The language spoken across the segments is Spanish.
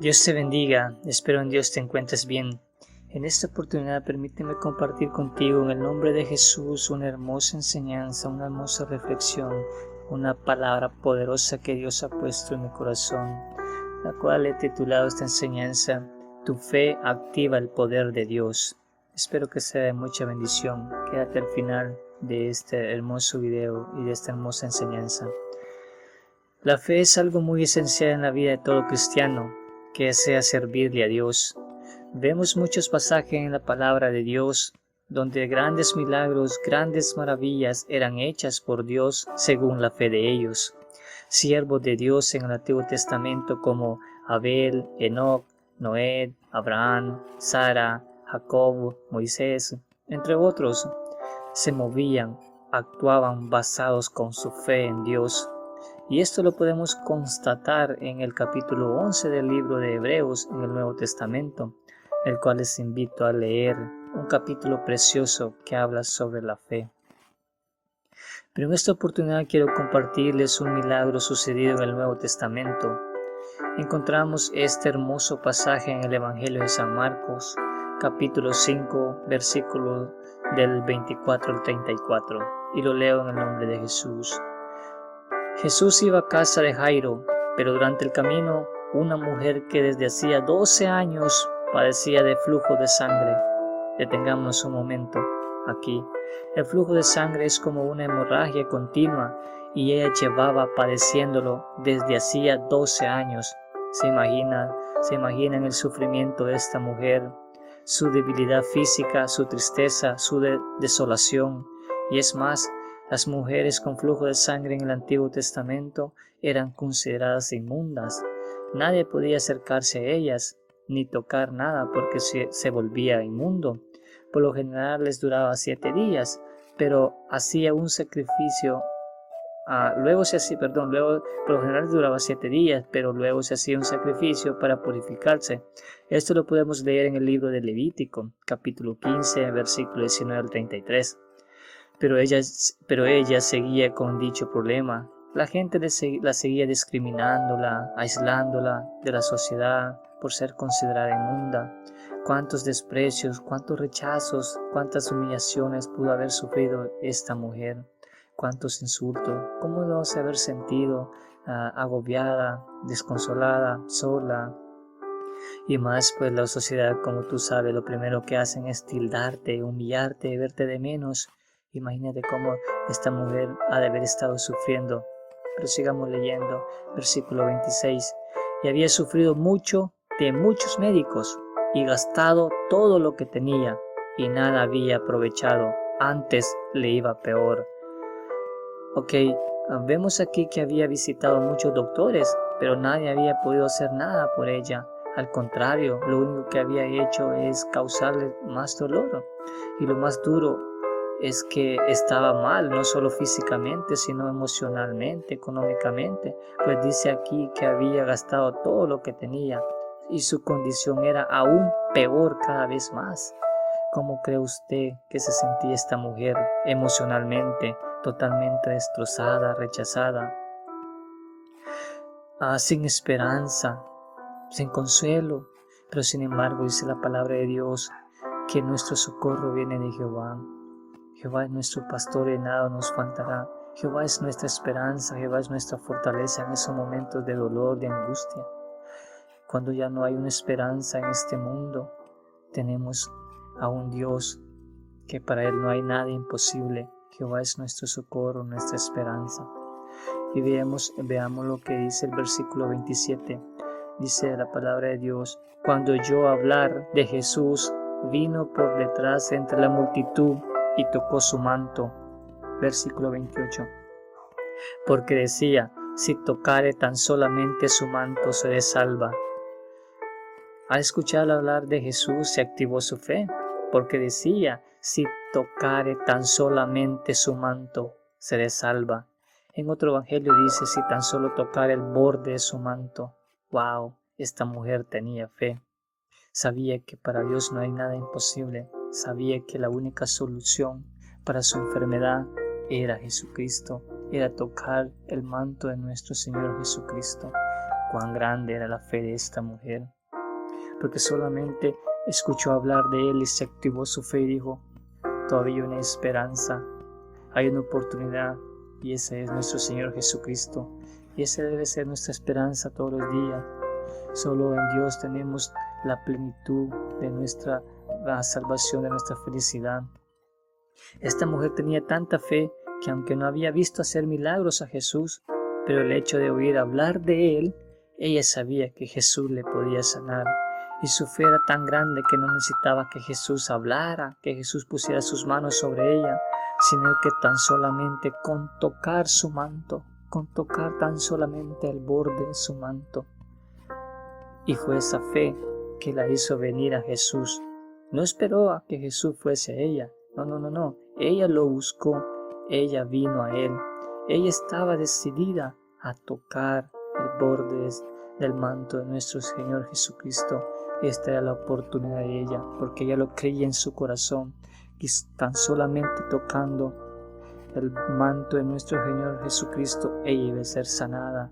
Dios te bendiga, espero en Dios te encuentres bien. En esta oportunidad permíteme compartir contigo en el nombre de Jesús una hermosa enseñanza, una hermosa reflexión, una palabra poderosa que Dios ha puesto en mi corazón, la cual he titulado esta enseñanza, Tu fe activa el poder de Dios. Espero que sea de mucha bendición. Quédate al final de este hermoso video y de esta hermosa enseñanza. La fe es algo muy esencial en la vida de todo cristiano que desea servirle a Dios. Vemos muchos pasajes en la palabra de Dios donde grandes milagros, grandes maravillas eran hechas por Dios según la fe de ellos. Siervos de Dios en el Antiguo Testamento como Abel, Enoc, Noé, Abraham, Sara, Jacob, Moisés, entre otros, se movían, actuaban basados con su fe en Dios. Y esto lo podemos constatar en el capítulo 11 del libro de Hebreos en el Nuevo Testamento, el cual les invito a leer, un capítulo precioso que habla sobre la fe. Pero en esta oportunidad quiero compartirles un milagro sucedido en el Nuevo Testamento. Encontramos este hermoso pasaje en el Evangelio de San Marcos, capítulo 5, versículo del 24 al 34, y lo leo en el nombre de Jesús. Jesús iba a casa de Jairo, pero durante el camino una mujer que desde hacía 12 años padecía de flujo de sangre. Detengámonos un momento aquí. El flujo de sangre es como una hemorragia continua y ella llevaba padeciéndolo desde hacía 12 años. ¿Se imaginan el sufrimiento de esta mujer, su debilidad física, su tristeza, su desolación? Y es más, las mujeres con flujo de sangre en el Antiguo Testamento eran consideradas inmundas. Nadie podía acercarse a ellas ni tocar nada porque se volvía inmundo. Por lo general les duraba 7 días, pero hacía un sacrificio. Por lo general duraba 7 días, pero luego se hacía un sacrificio para purificarse. Esto lo podemos leer en el libro de Levítico, capítulo 15, versículo 19 al 33. Pero ella seguía con dicho problema. La gente la seguía discriminándola, aislándola de la sociedad por ser considerada inmunda. Cuántos desprecios, cuántos rechazos, cuántas humillaciones pudo haber sufrido esta mujer. Cuántos insultos, cómo no se haber sentido agobiada, desconsolada, sola. Y más, pues la sociedad, como tú sabes, lo primero que hacen es tildarte, humillarte, verte de menos. Imagínate cómo esta mujer ha de haber estado sufriendo. Pero sigamos leyendo, versículo 26. Y había sufrido mucho de muchos médicos y gastado todo lo que tenía y nada había aprovechado. Antes le iba peor. Vemos aquí que había visitado muchos doctores, pero nadie había podido hacer nada por ella. Al contrario, lo único que había hecho es causarle más dolor. Y lo más duro es que estaba mal, no solo físicamente, sino emocionalmente, económicamente. Pues dice aquí que había gastado todo lo que tenía y su condición era aún peor cada vez más. ¿Cómo cree usted que se sentía esta mujer emocionalmente, totalmente destrozada, rechazada, sin esperanza, sin consuelo? Pero sin embargo dice la palabra de Dios que nuestro socorro viene de Jehová. Jehová es nuestro pastor y nada nos faltará. Jehová es nuestra esperanza, Jehová es nuestra fortaleza en esos momentos de dolor, de angustia. Cuando ya no hay una esperanza en este mundo, tenemos a un Dios que para Él no hay nada imposible. Jehová es nuestro socorro, nuestra esperanza. Y veamos lo que dice el versículo 27. Dice la palabra de Dios: cuando oyó hablar de Jesús, vino por detrás entre la multitud y tocó su manto. Versículo 28. Porque decía: si tocare tan solamente su manto, seré salva. Al escuchar hablar de Jesús se activó su fe, porque decía: si tocare tan solamente su manto, seré salva. En otro evangelio dice: si tan solo tocare el borde de su manto. ¡Wow! Esta mujer tenía fe. Sabía que para Dios no hay nada imposible. Sabía que la única solución para su enfermedad era Jesucristo. Era tocar el manto de nuestro Señor Jesucristo. cuán grande era la fe de esta mujer, porque solamente escuchó hablar de él y se activó su fe y dijo: todavía hay una esperanza, hay una oportunidad, y ese es nuestro Señor Jesucristo, y esa debe ser nuestra esperanza todos los días. Solo en Dios tenemos la plenitud de la salvación, de nuestra felicidad. Esta mujer tenía tanta fe que, aunque no había visto hacer milagros a Jesús, pero el hecho de oír hablar de él, ella sabía que Jesús le podía sanar. Y su fe era tan grande que no necesitaba que Jesús hablara, que Jesús pusiera sus manos sobre ella, sino que tan solamente con tocar su manto, con tocar tan solamente el borde de su manto. Y fue esa fe que la hizo venir a Jesús. No esperó a que Jesús fuese a ella. No. Ella lo buscó, ella vino a él. Ella estaba decidida a tocar el borde del manto de nuestro Señor Jesucristo. Esta era la oportunidad de ella, porque ella lo creía en su corazón, y tan solamente tocando el manto de nuestro Señor Jesucristo, ella iba a ser sanada.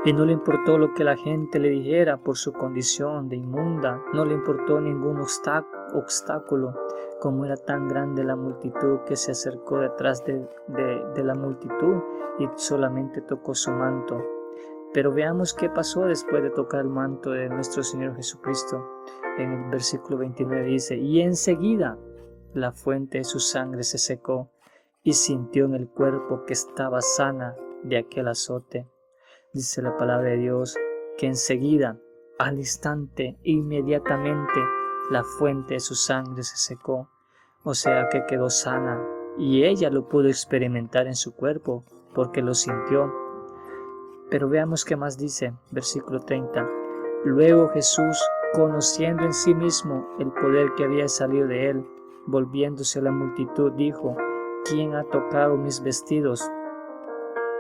Y no le importó lo que la gente le dijera por su condición de inmunda, no le importó ningún obstáculo, como era tan grande la multitud que se acercó detrás de la multitud y solamente tocó su manto. Pero veamos qué pasó después de tocar el manto de nuestro Señor Jesucristo. En el versículo 29 dice: y enseguida la fuente de su sangre se secó, y sintió en el cuerpo que estaba sana de aquel azote. Dice la palabra de Dios que enseguida, al instante, inmediatamente, la fuente de su sangre se secó, o sea que quedó sana, y ella lo pudo experimentar en su cuerpo, porque lo sintió. Pero veamos qué más dice, versículo 30. Luego Jesús, conociendo en sí mismo el poder que había salido de él, volviéndose a la multitud, dijo: ¿quién ha tocado mis vestidos?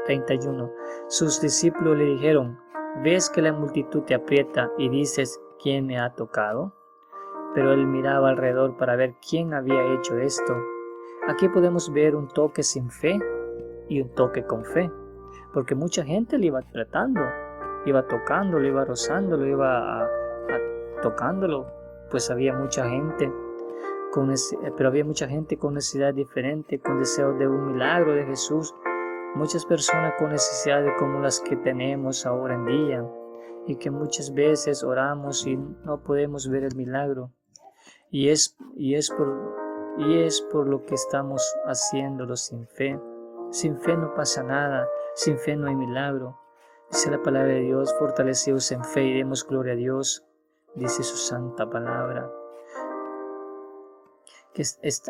31. Sus discípulos le dijeron: ¿ves que la multitud te aprieta y dices: ¿quién me ha tocado? Pero él miraba alrededor para ver quién había hecho esto. Aquí podemos ver un toque sin fe y un toque con fe, porque mucha gente le iba apretando, iba tocándolo, iba rozándolo, iba tocándolo, pues había mucha gente pero había mucha gente con necesidad diferente, con deseo de un milagro de Jesús. Muchas personas con necesidades como las que tenemos ahora en día, y que muchas veces oramos y no podemos ver el milagro. Y es por lo que estamos haciéndolo sin fe. Sin fe no pasa nada, sin fe no hay milagro. Dice la palabra de Dios: fortaleceos en fe y demos gloria a Dios, dice su santa palabra. Que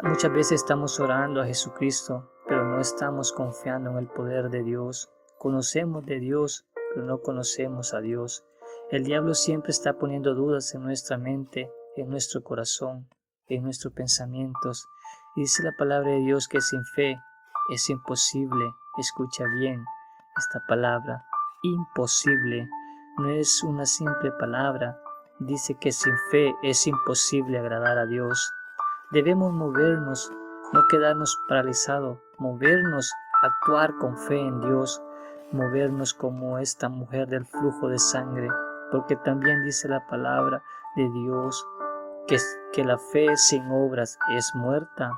muchas veces estamos orando a Jesucristo, pero no estamos confiando en el poder de Dios. Conocemos de Dios, pero no conocemos a Dios. El diablo siempre está poniendo dudas en nuestra mente, en nuestro corazón, en nuestros pensamientos. Y dice la palabra de Dios que sin fe es imposible. Escucha bien esta palabra: imposible. No es una simple palabra. Dice que sin fe es imposible agradar a Dios. Debemos movernos, no quedarnos paralizados, movernos, actuar con fe en Dios, movernos como esta mujer del flujo de sangre, porque también dice la palabra de Dios que la fe sin obras es muerta.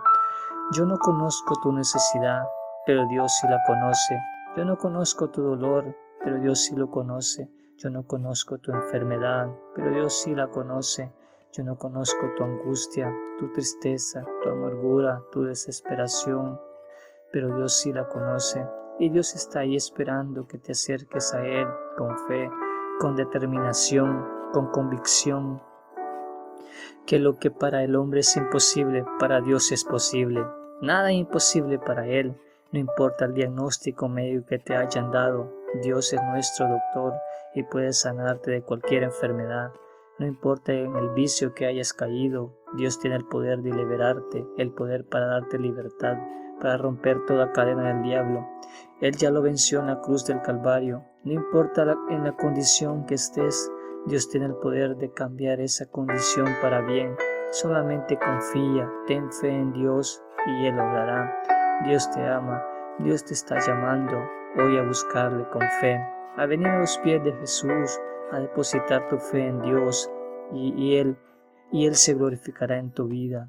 Yo no conozco tu necesidad, pero Dios sí la conoce. Yo no conozco tu dolor, pero Dios sí lo conoce. Yo no conozco tu enfermedad, pero Dios sí la conoce. Yo no conozco tu angustia, tu tristeza, tu amargura, tu desesperación, pero Dios sí la conoce. Y Dios está ahí esperando que te acerques a Él con fe, con determinación, con convicción, que lo que para el hombre es imposible, para Dios es posible. Nada es imposible para Él, no importa el diagnóstico médico que te hayan dado. Dios es nuestro doctor y puede sanarte de cualquier enfermedad. No importa en el vicio que hayas caído, Dios tiene el poder de liberarte, el poder para darte libertad, para romper toda cadena del diablo. Él ya lo venció en la cruz del Calvario. No importa en la condición que estés, Dios tiene el poder de cambiar esa condición para bien. Solamente confía, ten fe en Dios y Él obrará. Dios te ama, Dios te está llamando hoy a buscarle con fe. a venir a los pies de Jesús, a depositar tu fe en Dios y Él se glorificará en tu vida.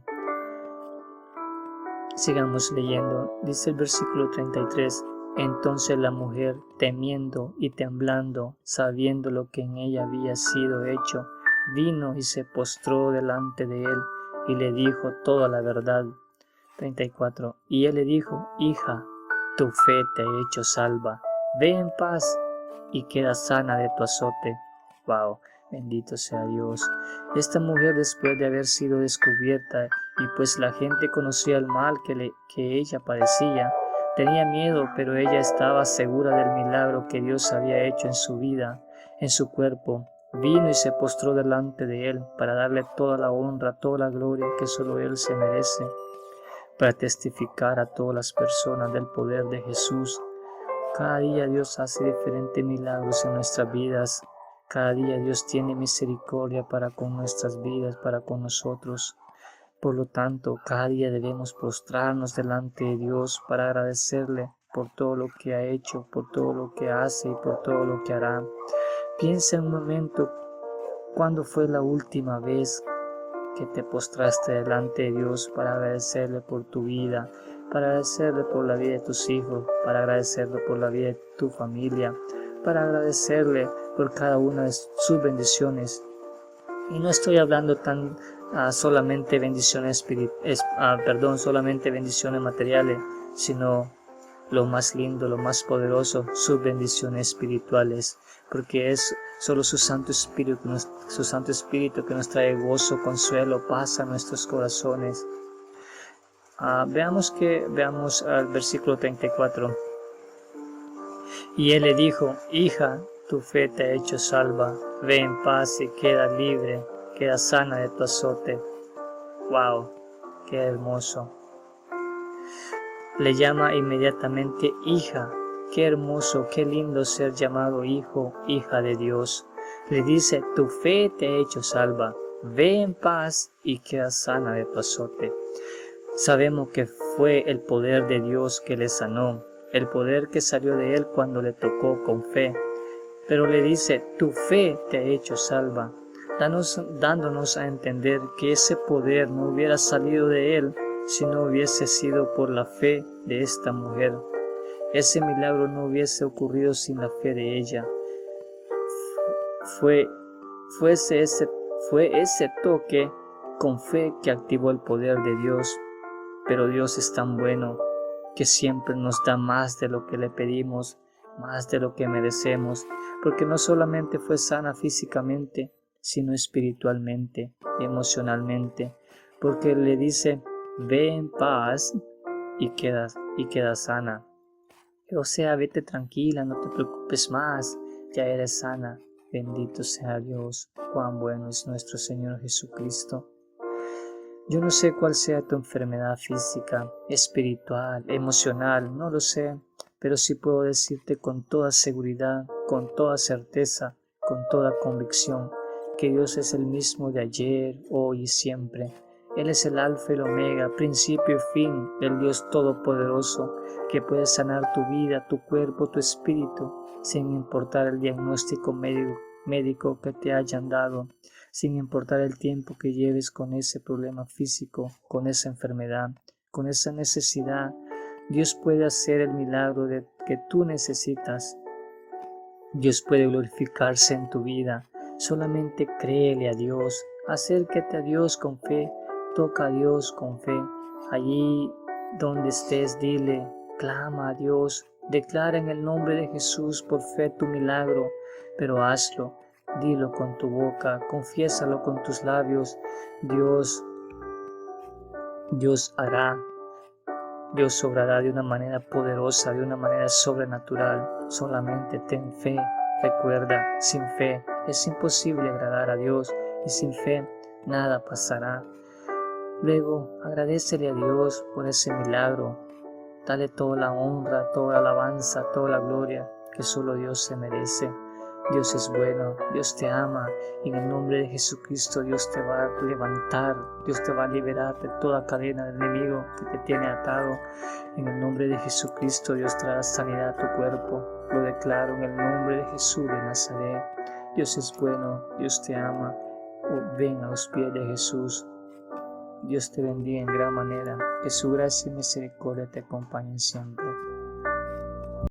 Sigamos leyendo. Dice el versículo 33. Entonces la mujer, temiendo y temblando, sabiendo lo que en ella había sido hecho, vino y se postró delante de él y le dijo toda la verdad. 34. Y él le dijo: hija, tu fe te ha hecho salva. Ve en paz y queda sana de tu azote. Wow, bendito sea Dios. Esta mujer, después de haber sido descubierta y pues la gente conocía el mal que ella padecía, tenía miedo, pero ella estaba segura del milagro que Dios había hecho en su vida, en su cuerpo. Vino y se postró delante de él para darle toda la honra, toda la gloria que solo él se merece, para testificar a todas las personas del poder de Jesús. Cada día Dios hace diferentes milagros en nuestras vidas. Cada día Dios tiene misericordia para con nuestras vidas, para con nosotros. Por lo tanto, cada día debemos postrarnos delante de Dios para agradecerle por todo lo que ha hecho, por todo lo que hace y por todo lo que hará. Piensa en un momento, ¿cuándo fue la última vez que te postraste delante de Dios para agradecerle por tu vida, para agradecerle por la vida de tus hijos, para agradecerle por la vida de tu familia, para agradecerle por cada una de sus bendiciones? Y no estoy hablando solamente bendiciones solamente bendiciones materiales, sino lo más lindo, lo más poderoso, sus bendiciones espirituales, porque es solo su Santo Espíritu que nos trae gozo, consuelo, paz a nuestros corazones. Veamos al versículo 34. Y él le dijo: hija, tu fe te ha hecho salva, ve en paz y queda libre, queda sana de tu azote. Wow, qué hermoso. Le llama inmediatamente hija. Qué hermoso, qué lindo ser llamado hijo, hija de Dios. Le dice: tu fe te ha hecho salva, ve en paz y queda sana de tu azote. Sabemos que fue el poder de Dios que le sanó, el poder que salió de él cuando le tocó con fe. Pero le dice: tu fe te ha hecho salva, dándonos a entender que ese poder no hubiera salido de él si no hubiese sido por la fe de esta mujer. Ese milagro no hubiese ocurrido sin la fe de ella. Fue ese toque con fe que activó el poder de Dios. Pero Dios es tan bueno que siempre nos da más de lo que le pedimos, más de lo que merecemos, porque no solamente fue sana físicamente, sino espiritualmente, emocionalmente, porque le dice: ve en paz y queda sana. O sea, vete tranquila, no te preocupes más, ya eres sana. Bendito sea Dios, cuán bueno es nuestro Señor Jesucristo. Yo no sé cuál sea tu enfermedad física, espiritual, emocional, no lo sé, pero sí puedo decirte con toda seguridad, con toda certeza, con toda convicción, que Dios es el mismo de ayer, hoy y siempre. Él es el Alfa y el Omega, principio y fin, el Dios Todopoderoso, que puede sanar tu vida, tu cuerpo, tu espíritu, sin importar el diagnóstico médico que te hayan dado, sin importar el tiempo que lleves con ese problema físico, con esa enfermedad, con esa necesidad. Dios puede hacer el milagro que tú necesitas. Dios puede glorificarse en tu vida. Solamente créele a Dios, acércate a Dios con fe, toca a Dios con fe. Allí donde estés, dile, clama a Dios, declara en el nombre de Jesús por fe tu milagro, pero hazlo, dilo con tu boca, confiésalo con tus labios. Dios hará, Dios obrará de una manera poderosa, de una manera sobrenatural. Solamente ten fe. Recuerda, sin fe es imposible agradar a Dios y sin fe nada pasará. Luego, agradécele a Dios por ese milagro. Dale toda la honra, toda la alabanza, toda la gloria que solo Dios se merece. Dios es bueno, Dios te ama, y en el nombre de Jesucristo Dios te va a levantar, Dios te va a liberar de toda cadena del enemigo que te tiene atado. En el nombre de Jesucristo Dios traerá sanidad a tu cuerpo, Lo declaro en el nombre de Jesús de Nazaret. Dios es bueno, Dios te ama. Oh, ven a los pies de Jesús. Dios te bendiga en gran manera. Que su gracia y misericordia te acompañen siempre.